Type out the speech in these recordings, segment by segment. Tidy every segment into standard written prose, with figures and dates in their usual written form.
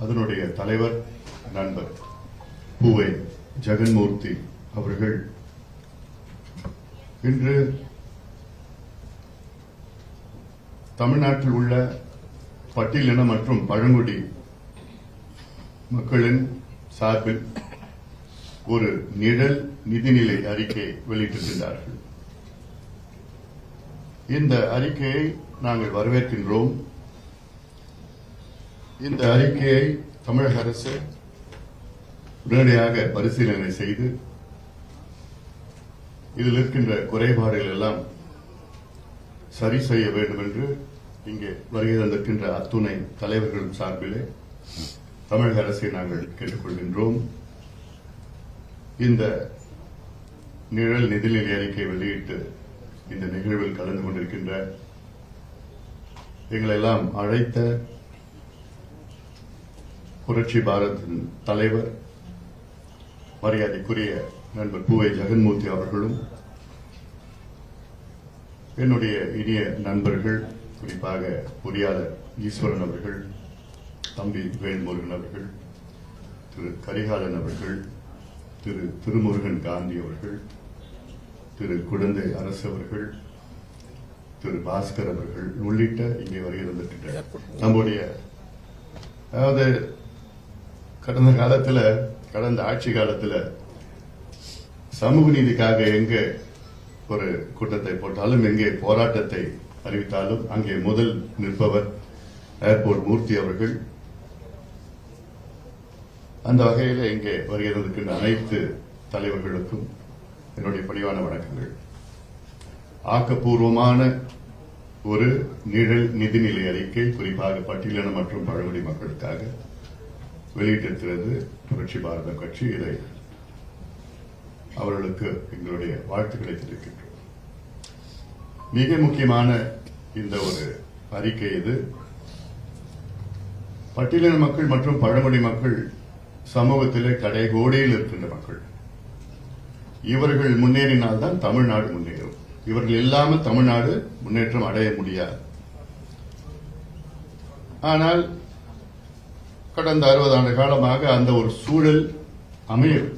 அதனுடைய தலைவர் நண்பர் பூவை ஜெகன்மூர்த்தி அவர்கள் இன்று தமிழ்நாட்டில் உள்ள பட்டியலின மற்றும் பழங்குடி மக்களின் சார்பில் ஒரு நிழல் நிதிநிலை அறிக்கை வெளியிட்டிருக்கிறார்கள். இந்த அறிக்கையை நாங்கள் வரவேற்கின்றோம். இந்த அறிக்கையை தமிழக அரசு உடனடியாக பரிசீலனை செய்து இதில் இருக்கின்ற குறைபாடுகள் எல்லாம் சரி செய்ய வேண்டும் என்று இங்கே வருகை தந்திருக்கின்ற அத்துணை தலைவர்கள் சார்பிலே தமிழக அரசை நாங்கள் கேட்டுக்கொள்கின்றோம். இந்த நிழல் நிதிநிலை அறிக்கை வெளியிட்டு இந்த நிகழ்வில் கலந்து கொண்டிருக்கின்ற எங்களெல்லாம் அழைத்த புரட்சி பாரதின் தலைவர் மரியாதைக்குரிய நண்பர் பூவை ஜெகன்மூர்த்தி அவர்களும், என்னுடைய இனிய நண்பர்கள், குறிப்பாக பொறியாளர் ஈஸ்வரன் அவர்கள், தம்பி வேல்முருகன் அவர்கள், திரு கரிகாலன் அவர்கள், திரு திருமுருகன் காந்தி அவர்கள், திரு குழந்தை அரசு அவர்கள், திரு பாஸ்கர் அவர்கள் உள்ளிட்ட இங்கே வருகை தந்திருக்கின்ற நம்முடைய அதாவது கடந்த ஆட்சி காலத்தில் சமூக நீதிக்காக எங்கே ஒரு கூட்டத்தை போட்டாலும், எங்கே போராட்டத்தை அறிவித்தாலும் அங்கே முதல் நிற்பவர் ஏர்போர்ட் மூர்த்தி அவர்கள். அந்த வகையில் இங்கே வருகை தந்திருக்கின்ற அனைத்து தலைவர்களுக்கும் என்னுடைய பணிவான வணக்கங்கள். ஆக்கப்பூர்வமான ஒரு நிழல் நிதிநிலை அறிக்கை குறிப்பாக பட்டியலின மற்றும் பழங்குடி மக்களுக்காக வெளியிட்டிருக்கிறது புரட்சி பாரத கட்சி. இதை அவர்களுக்கு எங்களுடைய வாழ்த்துக்களை தெரிவிக்கின்றோம். மிக முக்கியமான இந்த ஒரு அறிக்கை இது. பட்டியலின மக்கள் மற்றும் பழங்குடி மக்கள் சமூகத்திலே கடைகோடியில் இருக்கின்ற மக்கள். இவர்கள் முன்னேறினால்தான் தமிழ்நாடு முன்னேறும். இவர்கள் இல்லாமல் தமிழ்நாடு முன்னேற்றம் அடைய முடியாது. ஆனால் கடந்த 60 ஆண்டு காலமாக அந்த ஒரு சூழல் அமையும்.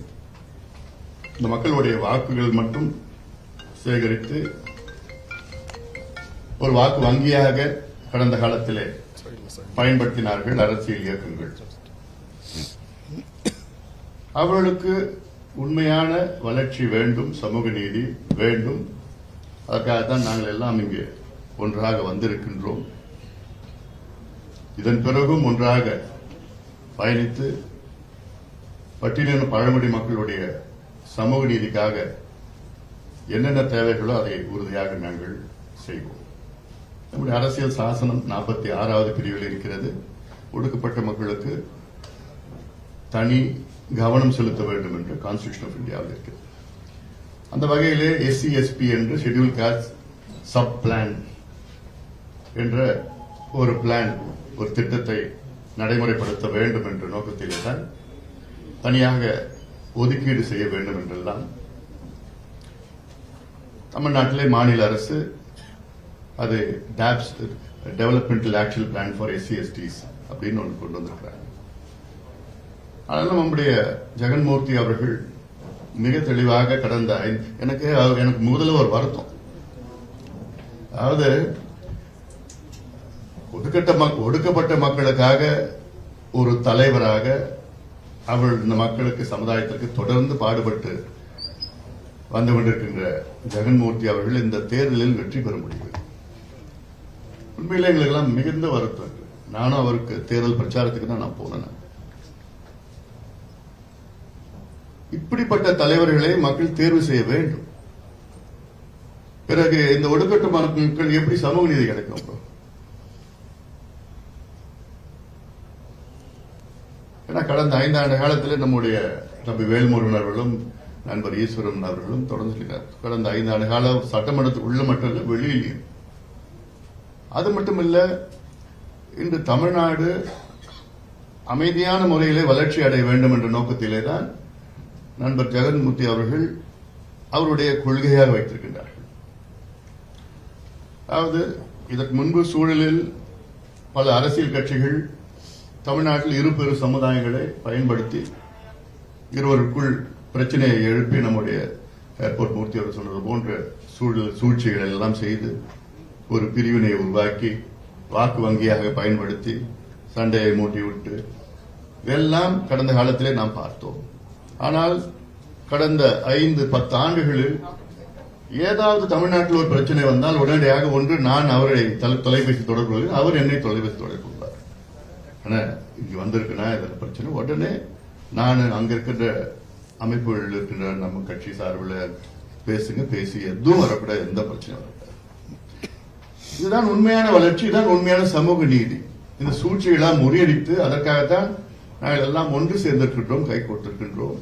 இந்த மக்களுடைய வாக்குகள் மட்டும் சேகரித்து ஒரு வாக்கு வங்கியாக கடந்த காலத்திலே பயன்படுத்தினார்கள் அரசியல் இயக்கங்கள். அவர்களுக்கு உண்மையான வளர்ச்சி வேண்டும், சமூக நீதி வேண்டும். அதற்காகத்தான் நாங்கள் எல்லாம் இங்கே ஒன்றாக வந்திருக்கின்றோம். இதன் பிறகும் ஒன்றாக பயணித்து பட்டியலின பழங்குடி மக்களுடைய சமூக நீதிக்காக என்னென்ன தேவைகளோ அதை உறுதியாக நாங்கள் செய்வோம். நம்முடைய அரசியல் சாசனம் 46வது பிரிவில் இருக்கிறது. ஒடுக்கப்பட்ட மக்களுக்கு தனி கவனம் செலுத்த வேண்டும் என்று கான்ஸ்டிடியூஷன் ஆஃப் இந்தியாவில் இருக்கிறது. அந்த வகையிலே SC SP என்று ஷெட்யூல் காஸ்ட் சப் பிளான் என்ற ஒரு பிளான், ஒரு திட்டத்தை நடைமுறைப்படுத்த வேண்டும் என்ற நோக்கத்திலே தான் தனியாக ஒதுக்கீடு செய்ய வேண்டும் என்றெல்லாம் தமிழ்நாட்டிலே மாநில அரசு அது DAPS developmental action plan for SC STs அப்படின்னு ஒன்று கொண்டு வந்திருக்கிறாங்க. அதனால நம்முடைய ஜெகன்மூர்த்தி அவர்கள் மிக தெளிவாக கடந்த எனக்கு முதல்ல ஒரு வருத்தம், அதாவது ஒடுக்கப்பட்ட மக்களுக்காக ஒரு தலைவராக அவள் இந்த மக்களுக்கு சமுதாயத்திற்கு தொடர்ந்து பாடுபட்டு வந்து கொண்டிருக்கின்ற ஜெகன்மூர்த்தி அவர்கள் இந்த தேர்தலில் வெற்றி பெற முடியவில்லை. உண்மையிலே எங்களுக்கு எல்லாம் மிகுந்த வருத்தம். நானும் அவருக்கு தேர்தல் பிரச்சாரத்துக்கு தான் நான் போனேன். இப்படிப்பட்ட தலைவர்களை மக்கள் தேர்வு செய்ய வேண்டும். பிறகு இந்த ஒடுக்கப்பட்ட மக்கள் எப்படி சமூக நீதி கிடைக்கும்? ஏன்னா கடந்த 5 ஆண்டு காலத்தில் நம்முடைய தம்பி வேல்முருகன் அவர்களும் நண்பர் ஈஸ்வரன் அவர்களும் தொடர்ந்து சொல்லினார். கடந்த 5 ஆண்டு கால சட்டமன்றத்துக்கு உள்ள மட்டும் இல்ல, வெளியிலையும். அது மட்டுமல்ல, இன்று தமிழ்நாடு அமைதியான முறையிலே வளர்ச்சி அடைய வேண்டும் என்ற நோக்கத்திலே தான் நண்பர் ஜெகன்மூர்த்தி அவர்கள் அவருடைய கொள்கையாக வைத்திருக்கின்றார்கள். அதாவது இதற்கு முன்பு சூழலில் பல அரசியல் கட்சிகள் தமிழ்நாட்டில் இரு பெரு சமுதாயங்களை பயன்படுத்தி இருவருக்குள் பிரச்சனையை எழுப்பி நம்முடைய ஏர்போர்ட் மூர்த்தி அவர் சொன்னது போன்ற சூழ்ச்சிகள் எல்லாம் செய்து ஒரு பிரிவினை உருவாக்கி வாக்கு வங்கியாக பயன்படுத்தி சண்டையை மூட்டிவிட்டு இதெல்லாம் கடந்த காலத்திலே நாம் பார்த்தோம். ஆனால் கடந்த 5-10 ஆண்டுகளில் ஏதாவது தமிழ்நாட்டில் ஒரு பிரச்சனை வந்தால் உடனடியாக ஒன்று நான் அவரை தொலைபேசி தொடர்பு கொள்கிறேன், அவர் என்னை தொலைபேசி தொடர்பு கொள்வார். ஆனா இங்க வந்திருக்குன்னா இதில் பிரச்சனை உடனே நான் அங்க இருக்கின்ற அமைப்புகள் இருக்கின்ற நம்ம கட்சி சார்பில் பேசி எதுவும் வரக்கூடாது, எந்த பிரச்சனையும் வரக்கூடாது. இதுதான் உண்மையான வளர்ச்சி, இதுதான் உண்மையான சமூக நீதி. இந்த சூழ்ச்சியெல்லாம் முறியடித்து அதற்காகத்தான் நாங்கள் எல்லாம் ஒன்று சேர்ந்திருக்கின்றோம், கை கொடுத்திருக்கின்றோம்.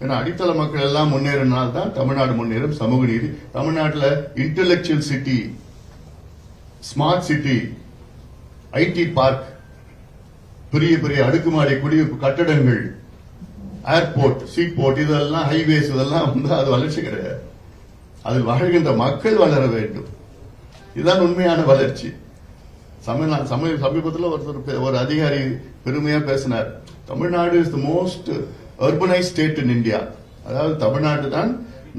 ஏன்னா அடித்தள மக்கள் எல்லாம் முன்னேறினால்தான் தமிழ்நாடு முன்னேறும். சமூக நீதி தமிழ்நாட்டில் intellectual city, smart city, IT park, பெரிய பெரிய அடுக்குமாடி குடியிருப்பு கட்டடங்கள், ஏர்போர்ட், சீபோர்ட், இதெல்லாம் ஹைவேஸ், இதெல்லாம் வந்து அது வளர்ச்சி கிடையாது. அதில் வாழ்கின்ற மக்கள் வளர வேண்டும். இதுதான் உண்மையான வளர்ச்சி. சமீபத்தில் ஒரு அதிகாரி பெருமையா பேசினார், Tamil Nadu is the most urbanise state in India. அதாவது தமிழ்நாடு தான்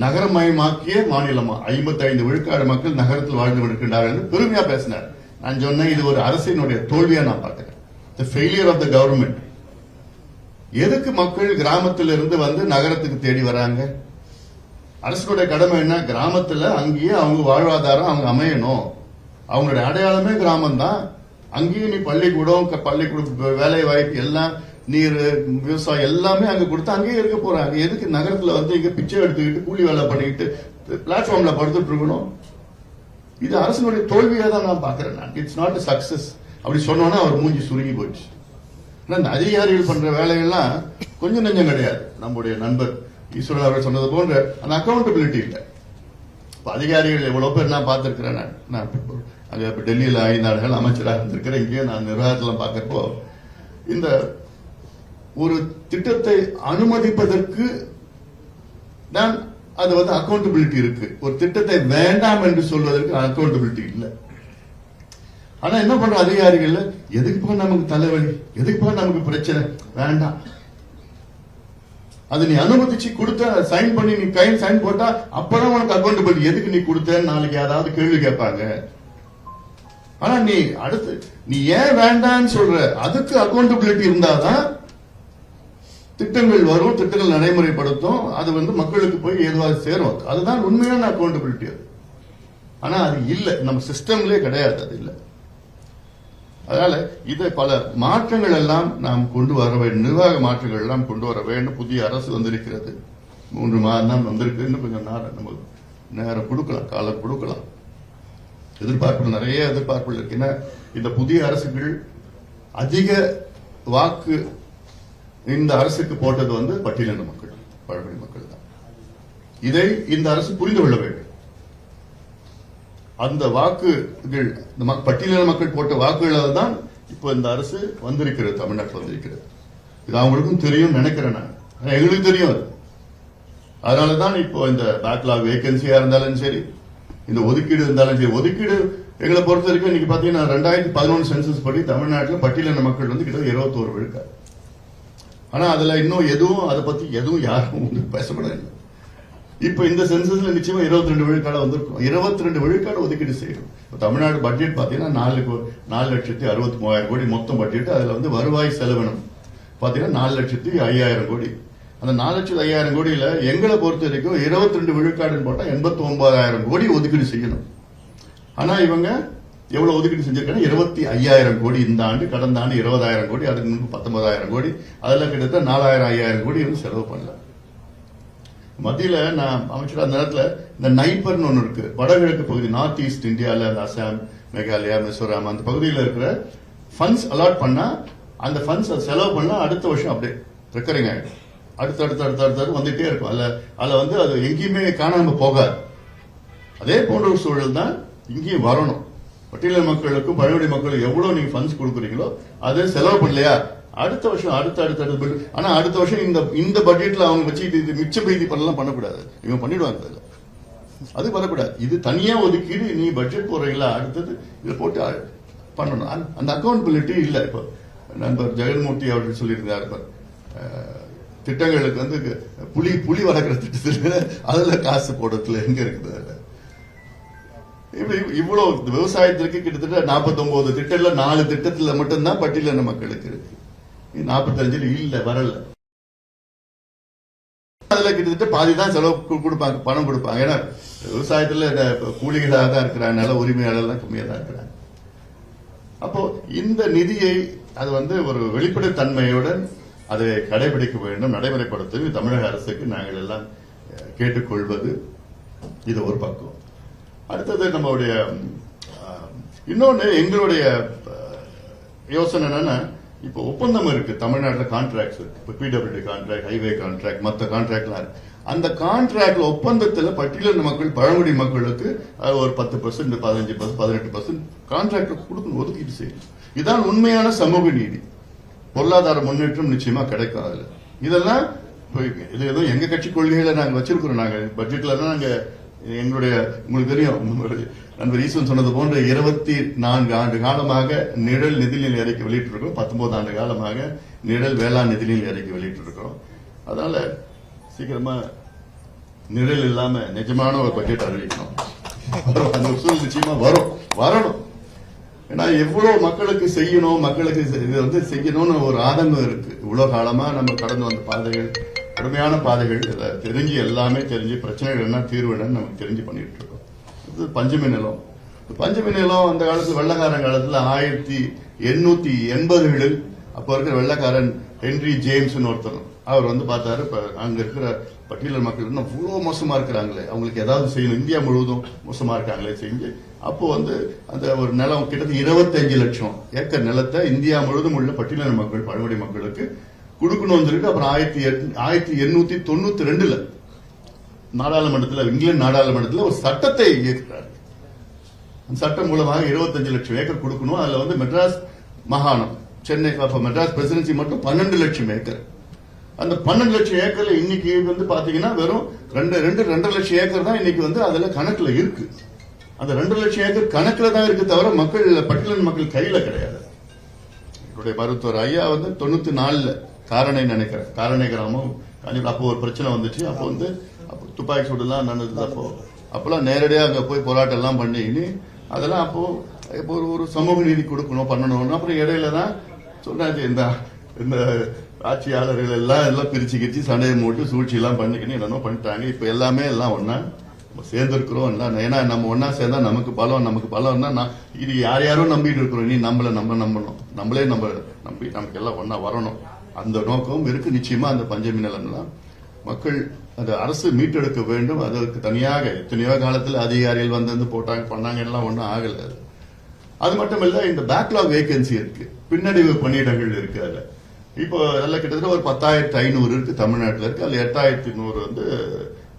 நகரமயமாக்கிய மாநிலமா, 55 விழுக்காடு மக்கள் நகரத்தில் வாழ்ந்து கொண்டிருக்கின்றார்கள் என்று பெருமையா பேசினார். நான் சொன்னேன், இது ஒரு அரசினுடைய தோல்வியா நான் பார்க்கிறேன். தி ஃபெயிலியர் ஆஃப் த கவர்மெண்ட். எதுக்கு மக்கள் கிராமத்திலிருந்து வந்து நகரத்துக்கு தேடி வராங்க? அரசுடைய கடமை என்ன? கிராமத்துல அங்கேயே அவங்க வாழ்வாதாரம் அவங்க அமையணும். அவங்களுடைய அடையாளமே கிராமம் தான். அங்கேயும் நீ பள்ளிக்கூடம் வேலை வாய்ப்பு எல்லாம், நீர், விவசாயம் எல்லாமே அங்க கொடுத்து அங்கேயே இருக்க போறாங்க. எதுக்கு நகரத்துல வந்து இங்க பிச்சை எடுத்துக்கிட்டு கூலி வேலை பண்ணிக்கிட்டு பிளாட்ஃபார்ம்ல படுத்துட்டு இருக்கணும்? இது அரசுடைய தோல்வியா தான் நான் பாக்குறேன். It's not a success. அப்படி சொன்னோன்னா அவர் மூஞ்சி சுருங்கி போச்சு. இந்த அதிகாரிகள் பண்ற வேலைகள்லாம் கொஞ்சம் நெஞ்சம் கிடையாது. நம்முடைய நண்பர் ஈஸ்வரன் அவர்கள் சொன்னது போன்ற அந்த அக்கௌண்டபிலிட்டி இல்லை. அதிகாரிகள் எவ்வளவு பேர் நான் பார்த்திருக்கிறேன். நான் அங்க டெல்லியில 5 ஆண்டுகள் அமைச்சராக இருந்திருக்கிறேன். இங்கேயும் நான் நிர்வாகத்தில் பார்க்கிறப்போ இந்த ஒரு திட்டத்தை அனுமதிப்பதற்கு தான் அது வந்து அக்கௌண்டபிலிட்டி இருக்கு. ஒரு திட்டத்தை வேண்டாம் என்று சொல்வதற்கு அக்கௌண்டபிலிட்டி இல்லை. ஆனா என்ன பண்ற அதிகாரிகள், எதுக்கு நமக்கு தலைவலி, எதுக்கு நமக்கு பிரச்சனை, வேண்டாம், அது நீ அனுமதிச்சு கொடுத்த, சைன் பண்ணி நீ கையில் சைன் போட்டா அப்பதான் உனக்கு அக்கௌண்டபிலிட்டி. எதுக்கு நீ கொடுத்தேன்னு நாளைக்கு யாராவது கேள்வி கேட்பாங்க. ஆனா நீ அடுத்து நீ ஏன் வேண்டான்னு சொல்ற, அதுக்கு அக்கௌண்டபிலிட்டி இருந்தாதான் திட்டங்கள் வரும், திட்டங்கள் நடைமுறைப்படுத்தும், அது வந்து மக்களுக்கு போய் ஏதுவாக சேரும். அதுதான் உண்மையான அக்கௌண்டபிலிட்டி. அது ஆனா அது இல்லை, நம்ம சிஸ்டம்லயே கிடையாது, அது இல்லை. அதனால இதை பல மாற்றங்கள் எல்லாம் நாம் கொண்டு வர வேண்டும், நிர்வாக மாற்றங்கள் எல்லாம் கொண்டு வர வேண்டும். புதிய அரசு வந்திருக்கிறது, 3 மாதம் தான் வந்திருக்கு. இன்னும் கொஞ்சம் நமக்கு நேரம் கொடுக்கலாம், காலம் கொடுக்கலாம். எதிர்பார்ப்புகள், நிறைய எதிர்பார்ப்புகள் இருக்குன்னா இந்த புதிய அரசுகள் அதிக வாக்கு இந்த அரசுக்கு போட்டது வந்து பட்டியலின மக்கள், பழங்குடி மக்கள் தான். இதை இந்த அரசு புரிந்து கொள்ள வேண்டும். அந்த வாக்குகள், பட்டியலின மக்கள் போட்ட வாக்குகளால் தான் இப்போ இந்த அரசு வந்திருக்கிறது, தமிழ்நாட்டில் வந்திருக்கிறது. இது அவங்களுக்கும் தெரியும் நினைக்கிறேன் நான், எங்களுக்கு தெரியும் அது. அதனாலதான் இப்போ இந்த பேக்லாக் வேகன்சியா இருந்தாலும் சரி, இந்த ஒதுக்கீடு இருந்தாலும் சரி, ஒதுக்கீடு எங்களை பொறுத்த வரைக்கும் இன்னைக்கு பாத்தீங்கன்னா 2011 சென்சஸ் படி தமிழ்நாட்டில் பட்டியலின மக்கள் வந்து கிட்ட 21 விழுக்காடு. ஆனா அதுல இன்னும் எதுவும் அதை பத்தி எதுவும் யாரும் பேசப்படவில்லை. இப்ப இந்த சென்சஸ்ல நிச்சயமா 22 விழுக்காடு வந்திருக்கும். 22 விழுக்காடு ஒதுக்கீடு செய்யணும். தமிழ்நாடு பட்ஜெட் பாத்தீங்கன்னா 4,63,000 கோடி மொத்தம் பட்ஜெட். அதுல வந்து வருவாய் செலவினம் பாத்தீங்கன்னா 4,05,000 கோடி. அந்த 4,05,000 கோடியில எங்களை பொறுத்த வரைக்கும் 22 விழுக்காடுன்னு போட்டா 89,000 கோடி ஒதுக்கீடு செய்யணும். ஆனா இவங்க எவ்வளவு ஒதுக்கீடு செஞ்சிருக்காங்க? 25,000 கோடி இந்த ஆண்டு, கடந்த ஆண்டு 20,000 கோடி, அதுக்கு முன்பு 19,000 கோடி, அதுல கிட்டத்தட்ட 4,000-5,000 கோடி வந்து செலவு பண்ணல. மத்தியில நான் அமைச்சர் அந்த நேரத்தில் இந்த நைப்பர்னு ஒன்று இருக்கு, வடகிழக்கு பகுதி, நார்த் ஈஸ்ட் இந்தியாவில், அசாம், மேகாலயா, மிசோராம், அந்த பகுதியில் இருக்கிற ஃபண்ட்ஸ் அலாட் பண்ணா, அந்த ஃபண்ட்ஸ் செலவு பண்ணா அடுத்த வருஷம் அப்படியே ரெக்கரிங் ஆயிடும். அடுத்தடுத்து வந்துட்டே இருக்கும். அதுல வந்து அது எங்கேயுமே காணாம போகாது. அதே போன்ற ஒரு சூழல் தான் இங்கேயும் வரணும். பட்டியலின மக்களுக்கும் பழங்குடி மக்களுக்கும் எவ்வளவு நீங்க ஃபண்ட்ஸ் கொடுக்குறீங்களோ அதை செலவு பண்ணலையா, அடுத்த வருஷம் அடுத்த ஆனா அடுத்த வருஷம் இந்த பட்ஜெட்ல அவங்க வச்சு இது மிச்ச பீதி பண்ணலாம் பண்ணக்கூடாது. இவங்க பண்ணிடுவாங்க, அது வரக்கூடாது. இது தனியா ஒதுக்கீடு, நீ பட்ஜெட் போறீங்களா, அடுத்தது இதை போட்டு பண்ணணும். அந்த அக்கௌண்டபிலிட்டி இல்ல. இப்போ நண்பர் ஜெகன்மூர்த்தி அவர்கள் சொல்லியிருந்தார், திட்டங்களுக்கு வந்து புலி வளர்க்குற திட்டத்தில் அதுல காசு போடுறதுல எங்க இருக்குது? இவ்வளவு விவசாயத்திற்கு கிட்டத்தட்ட 49 திட்டத்துல 4 திட்டத்துல மட்டும்தான் பட்டியலின மக்களுக்கு இருக்கு. 45 இல்ல, வரல. அதுல கிட்டத்தட்ட பாதிதான் செலவு கொடுப்பாங்க, பணம் கொடுப்பாங்க. ஏன்னா விவசாயத்துல கூலிகளாக தான் இருக்கிறாங்க, நில உரிமையாளர்லாம் கம்மியா தான் இருக்கிறாங்க. அப்போ இந்த நிதியை அது வந்து ஒரு வெளிப்படைத்தன்மையுடன் அதை கடைபிடிக்க வேண்டும், நடைமுறைப்படுத்த தமிழக அரசுக்கு நாங்கள் எல்லாம் கேட்டுக்கொள்வது இது ஒரு பக்கம். அடுத்தது நம்மளுடைய இன்னொன்னு எங்களுடைய யோசனை என்னன்னா, இப்போ ஒப்பந்தம் இருக்கு தமிழ்நாட்டில், கான்ட்ராக்ட்ஸ் இருக்கு. இப்போ பிடபிள்யூடி கான்ட்ராக்ட், ஹைவே கான்ட்ராக்ட், மற்ற கான்ட்ராக்ட்லாம் இருக்கு. அந்த கான்ட்ராக்ட்ல ஒப்பந்தத்தில் பட்டியலின மக்கள், பழங்குடி மக்களுக்கு ஒரு 10%, 15%, 18% கான்ட்ராக்ட் கொடுக்கணும், ஒதுக்கீடு செய்யணும். இதான் உண்மையான சமூக நீதி. பொருளாதார முன்னேற்றம் நிச்சயமா கிடைக்கும். அதுல இதெல்லாம் இது ஏதோ எங்க கட்சி கொள்கைகளை நாங்க வச்சிருக்கிறோம். நாங்க பட்ஜெட்ல தான் நாங்க எங்களுடைய, உங்களுக்கு தெரியும் நண்பர் ஈஸ்வரன் சொன்னது போன்ற 24 ஆண்டு காலமாக நிழல் நிதிநிலை அறிக்கை வெளியிட்டிருக்கிறோம். 19 ஆண்டு காலமாக நிழல் வேளாண் நிதிநிலை அறிக்கை வெளியிட்டிருக்கிறோம். அதனால சீக்கிரமா நிழல் இல்லாம நிஜமான ஒரு பட்ஜெட் அறிவிக்கணும். அந்த சூழல் நிச்சயமா வரணும். ஏன்னா எவ்வளவு மக்களுக்கு செய்யணும், மக்களுக்கு இது வந்து செய்யணும்னு ஒரு ஆதங்கம் இருக்கு. இவ்வளவு காலமா நம்ம கடந்து வந்த பாதைகள், கடுமையான பாதைகள், தெரிஞ்சு எல்லாமே தெரிஞ்சு பிரச்சனைகள் என்ன, தீர்வு என்னன்னு நமக்கு தெரிஞ்சு பண்ணிட்டு இருக்கோம். இது பஞ்சமி நிலம். பஞ்சமி நிலம் அந்த காலத்துல, வெள்ளக்காரன் காலத்துல 1880களில் அப்ப இருக்கிற வெள்ளக்காரன் ஹென்ரி ஜேம்ஸ் ஒருத்தர், அவர் வந்து பார்த்தாரு, அங்க இருக்கிற பட்டியலின மக்கள் இன்னும் இவ்வளவு மோசமா இருக்கிறாங்களே, அவங்களுக்கு ஏதாவது செய்யணும், இந்தியா முழுவதும் மோசமா இருக்காங்களே செஞ்சு, அப்போ வந்து அந்த ஒரு நிலம் கிட்டத்தட்ட 25 லட்சம் ஏக்கர் நிலத்தை இந்தியா முழுவதும் உள்ள பட்டியலின மக்கள், பழங்குடி மக்களுக்கு கொடுக்கணும்னு சொல்லிட்டு அப்புறம் 1892 நாடாளுமன்றத்தில், இங்கிலாந்து நாடாளுமன்றத்தில் ஒரு சட்டத்தை இயக்குறாரு. அந்த சட்டம் மூலமாக 25 லட்சம் ஏக்கர் கொடுக்கணும். அதுல வந்து மெட்ராஸ் மாகாணம், சென்னை, மெட்ராஸ் பிரசிடென்சி மட்டும் 12 லட்சம் ஏக்கர். அந்த 12 லட்சம் ஏக்கர்ல இன்னைக்கு வந்து பாத்தீங்கன்னா வெறும் 2.5 லட்சம் ஏக்கர் தான் இன்னைக்கு வந்து அதுல கணக்குல இருக்கு. அந்த 2 லட்சம் ஏக்கர் கணக்குல தான் இருக்கு, தவிர மக்கள், பட்டியலின மக்கள் கையில கிடையாது. என்னுடைய மருத்துவர் ஐயா வந்து 94 காரணை நினைக்கிறேன், காரணை கிராமம் காஞ்சிபுரம், அப்போ ஒரு பிரச்சனை வந்துச்சு. அப்போ வந்து துப்பாக்கி சூடுலாம் நடந்தது. அப்பெல்லாம் நேரடியா அங்க போய் போராட்டம் எல்லாம் பண்ணி அதெல்லாம் அப்போ ஒரு சமூக நீதி கொடுக்கணும், பண்ணணும். அப்புறம் இடையில தான் சொன்னாச்சு, இந்த ஆட்சியாளர்கள் எல்லாம் பிரிச்சு சண்டையை மூட்டு சூழ்ச்சி எல்லாம் பண்ணிக்கணும், என்னென்ன பண்ணிட்டாங்க. இப்ப எல்லாமே எல்லாம் ஒன்னா சேர்ந்திருக்கிறோம். ஏன்னா நம்ம ஒன்னா சேர்ந்தா நமக்கு பலம். இது யாரும் நம்பிட்டு இருக்கிறோம், நீ நம்பணும், நம்மளே நம்பி நமக்கு எல்லாம் ஒன்னா வரணும். அந்த நோக்கம் இருக்கு. நிச்சயமா அந்த பஞ்சமி நிலம்லாம் மக்கள், அந்த அரசு மீட்டெடுக்க வேண்டும். அதற்கு தனியாக எத்தனையோ காலத்தில் அதிகாரிகள் வந்து பண்ணாங்க, எல்லாம் ஒன்றும் ஆகல. அது மட்டும் இல்ல, இந்த பேக்லாக் வேகன்சி இருக்கு, பின்னடைவு பணியிடங்கள் இருக்கு. அதுல இப்போ எல்லாம் கிட்டத்தட்ட ஒரு 10,500 இருக்கு தமிழ்நாட்டில் இருக்கு. அதுல 8,100 வந்து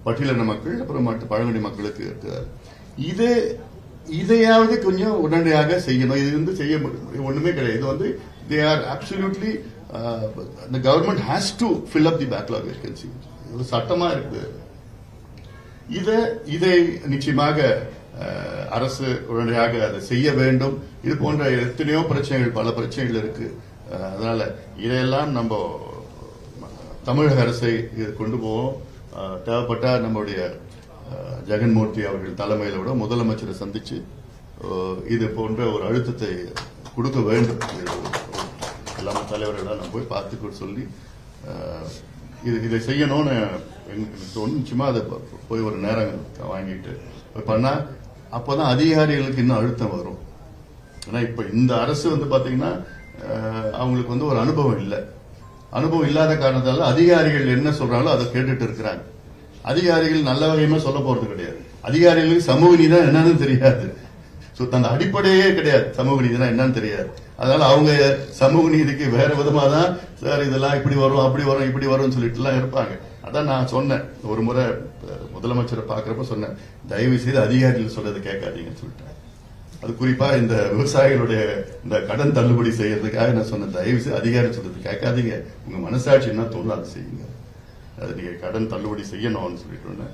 பட்டியலின மக்கள், அப்புறம் பழங்குடி மக்களுக்கு இருக்கு. இதையாவது கொஞ்சம் உடனடியாக செய்யணும். இது வந்து செய்ய ஒண்ணுமே கிடையாது. இது வந்து they are absolutely the government has to fill up the backlog vacancy. இது சட்டமா இருக்கு. இதை நிச்சயமாக அரசு உடனடியாக அதை செய்ய வேண்டும். இது போன்ற எத்தனையோ பிரச்சனைகள், பல பிரச்சனைகள் இருக்கு. அதனால இதையெல்லாம் நம்ம தமிழக அரசை கொண்டு போவோம். தேவைப்பட்ட நம்முடைய ஜெகன்மூர்த்தி அவர்கள் தலைமையில விட முதலமைச்சரை சந்திச்சு இது போன்ற ஒரு அழுத்தத்தை கொடுக்க வேண்டும். எல்லா தலைவர்களாக நம்ம போய் பார்த்து சொல்லி இதை செய்யணும்னு நிச்சயமா அதை போய் ஒரு நேரம் வாங்கிட்டு பண்ணா அப்பதான் அதிகாரிகளுக்கு இன்னும் அழுத்தம் வரும். ஏன்னா இப்ப இந்த அரசு வந்து பாத்தீங்கன்னா அவங்களுக்கு வந்து ஒரு அனுபவம் இல்லை. அனுபவம் இல்லாத காரணத்தால அதிகாரிகள் என்ன சொல்றாங்களோ அதை கேட்டுட்டு இருக்கிறாங்க. அதிகாரிகள் நல்ல வகையுமே சொல்ல போறது கிடையாது. அதிகாரிகளுக்கு சமூக நீதி என்னன்னு தெரியாது. அந்த அடிப்படையே கிடையாது. சமூக நீதினா என்னன்னு தெரியாது. அதனால அவங்க சமூக நீதிக்கு வேற விதமா தான் சார் இதெல்லாம் இப்படி வரும், அப்படி வரும், இப்படி வரும்னு சொல்லிட்டு எல்லாம் இருப்பாங்க. அதான் நான் சொன்னேன், ஒரு முறை முதலமைச்சரை பாக்குறப்ப சொன்னேன், தயவு செய்து அதிகாரிகள் சொல்றதை கேட்காதீங்கன்னு சொல்லிட்டேன். அது குறிப்பா இந்த விவசாயிகளுடைய இந்த கடன் தள்ளுபடி செய்யறதுக்காக நான் சொன்னேன், தயவு செய்து அதிகாரி சொல்றது கேட்காதீங்க, உங்க மனசாட்சி என்ன தோணும் அதை செய்யுங்க, அது நீங்க கடன் தள்ளுபடி செய்யணும்னு சொல்லிட்டு.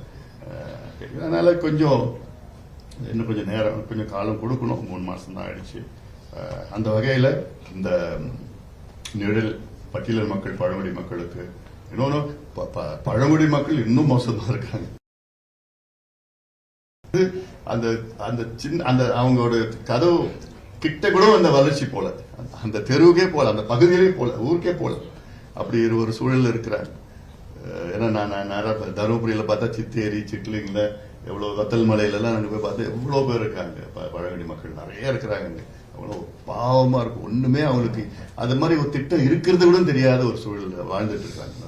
அதனால கொஞ்சம் இன்னும் கொஞ்சம் நேரம், கொஞ்சம் காலம் கொடுக்கணும். 3 மாசம் தான் ஆயிடுச்சு. அந்த வகையில இந்த நிழல் பட்டியல் மக்கள் பழங்குடி மக்களுக்கு. இன்னொன்னு பழங்குடி மக்கள் இன்னும் மோசமா இருக்காங்க. அந்த அந்த சின்ன அந்த அவங்களோட கதவு கிட்ட கூட அந்த வளர்ச்சி போல, அந்த தெருவுக்கே போல, அந்த பகுதியிலே போல, ஊருக்கே போல, அப்படி ஒரு சூழல் இருக்கிறாங்க. ஏன்னா நான் தருமபுரியில பார்த்தா சித்தேரி சிட்லிங்ல எவ்வளவு வத்தல் மலையில நாங்க போய் பார்த்தா எவ்வளவு பேர் இருக்காங்க, பழங்குடி மக்கள் நிறைய இருக்கிறாங்க. அவ்வளவு பாவமா இருக்கும். ஒண்ணுமே அவங்களுக்கு அது மாதிரி ஒரு திட்டம் இருக்கிறது கூட தெரியாத ஒரு சூழல் வாழ்ந்துட்டு இருக்காங்க.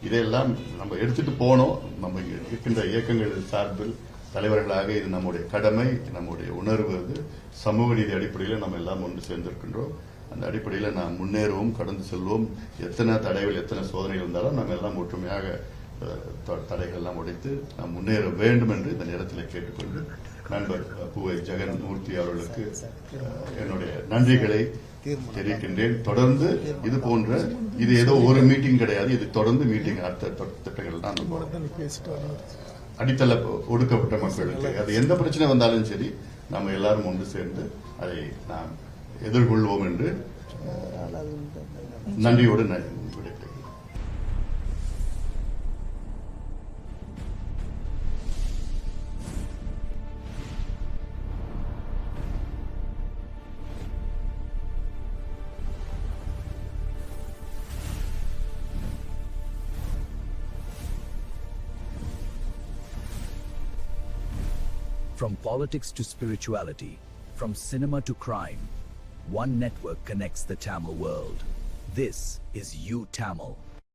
இதையெல்லாம் நம்ம எடுத்துட்டு போனோம். நம்ம இருக்கின்ற இயக்கங்கள் சார்பில் தலைவர்களாக இது நம்முடைய கடமை, நம்முடைய உணர்வு. அது சமூக நீதி அடிப்படையில் நம்ம எல்லாம் ஒன்று சேர்ந்திருக்கின்றோம். அந்த அடிப்படையில் நாம் முன்னேறுவோம், கடந்து செல்வோம். எத்தனை தடைகள், எத்தனை சோதனைகள் இருந்தாலும் நம்ம எல்லாம் ஒற்றுமையாக தடைகள் எல்லாம் உடைத்து நாம் முன்னேற வேண்டும் என்று இந்த நேரத்தில் கேட்டுக்கொண்டு நண்பர் பூவை ஜெகன்மூர்த்தி அவர்களுக்கு என்னுடைய நன்றிகளை தெரிவிக்கின்றேன். தொடர்ந்து இது போன்ற இது ஏதோ ஒரு மீட்டிங் கிடையாது, இது தொடர்ந்து மீட்டிங், அடுத்த திட்டங்கள் தான் அடித்தள ஒடுக்கப்பட்ட மக்களுக்கு அது எந்த பிரச்சனை வந்தாலும் சரி நம்ம எல்லாரும் ஒன்று சேர்ந்து அதை நாம் எதிர்கொள்வோம் என்று நன்றியோடு விடைபெறுகிறேன். From politics to spirituality, from cinema to crime, one network connects the Tamil world. This is U Tamil.